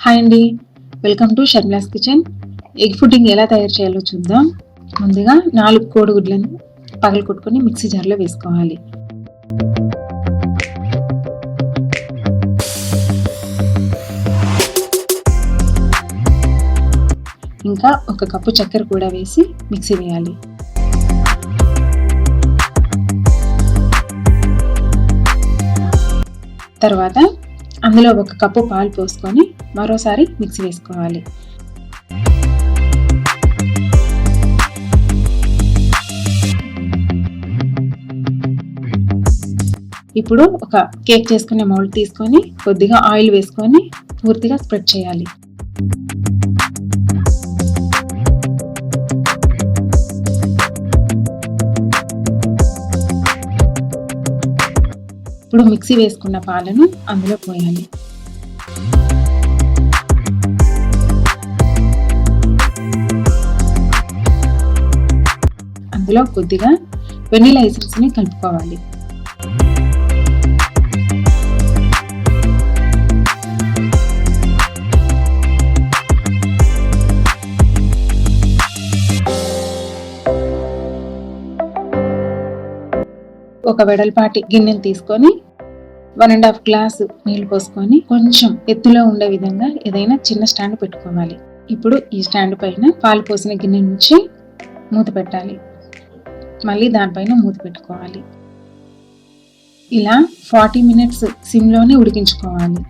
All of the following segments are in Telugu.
హాయ్ అండి, welcome to Sharmila's kitchen. Egg pudding ఎలా తయారు చేయాలో చూద్దాం. ముందుగా 4 కోడిగుడ్లను పగలగొట్టుకొని మిక్సీ జార్లో వేసుకోవాలి. ఇంకా 1 కప్పు చక్కెర కూడా వేసి మిక్సీ వేయాలి. తర్వాత అందులో 1 కప్పు పాలు పోసుకొని మరోసారి మిక్సీ వేసుకోవాలి. ఇప్పుడు ఒక కేక్ చేసుకునే మౌల్డ్ తీసుకొని కొద్దిగా ఆయిల్ వేసుకొని పూర్తిగా స్ప్రెడ్ చేయాలి. ఇప్పుడు మిక్సీ వేసుకున్న పాలను అందులో పోయాలి. అందులో కొద్దిగా వెనిలా ఎసెన్స్ ని కలుపుకోవాలి. ఒక వెడల్పాటి గిన్నెను తీసుకొని 1.5 గ్లాసు నీళ్లు పోసుకొని కొంచెం ఎత్తులో ఉండే విధంగా ఏదైనా చిన్న స్టాండ్ పెట్టుకోవాలి. ఇప్పుడు ఈ స్టాండ్ పైన పాలు పోసిన గిన్నె నుంచి మూత పెట్టాలి. మళ్ళీ దానిపైన మూత పెట్టుకోవాలి. ఇలా 40 మినిట్స్ సిమ్లోనే ఉడికించుకోవాలి.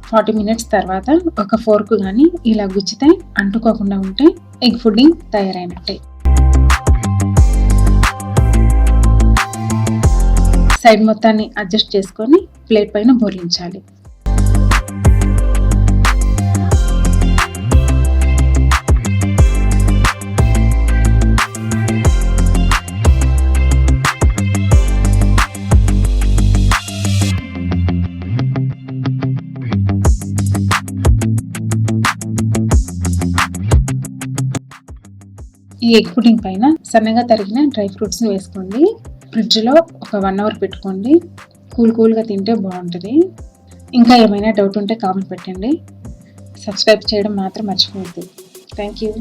40 మినిట్స్ తర్వాత ఒక ఫోర్క్ కానీ ఇలా గుచ్చితే అంటుకోకుండా ఉంటే ఎగ్ పుడ్డింగ్ తయారైనట్టే. సైడ్ మొత్తాన్ని అడ్జస్ట్ చేసుకొని ప్లేట్ పైన బోర్లించాలి. ఈ ఎగ్ పుడ్డింగ్ పైన సన్నగా తరిగిన డ్రై ఫ్రూట్స్ని వేసుకోండి. ఫ్రిడ్జ్లో ఒక 1 అవర్ పెట్టుకోండి. కూల్గా తింటే బాగుంటుంది. ఇంకా ఏమైనా డౌట్ ఉంటే కామెంట్ పెట్టండి. సబ్స్క్రైబ్ చేయడం మాత్రం మర్చిపోవద్దు. Thank you.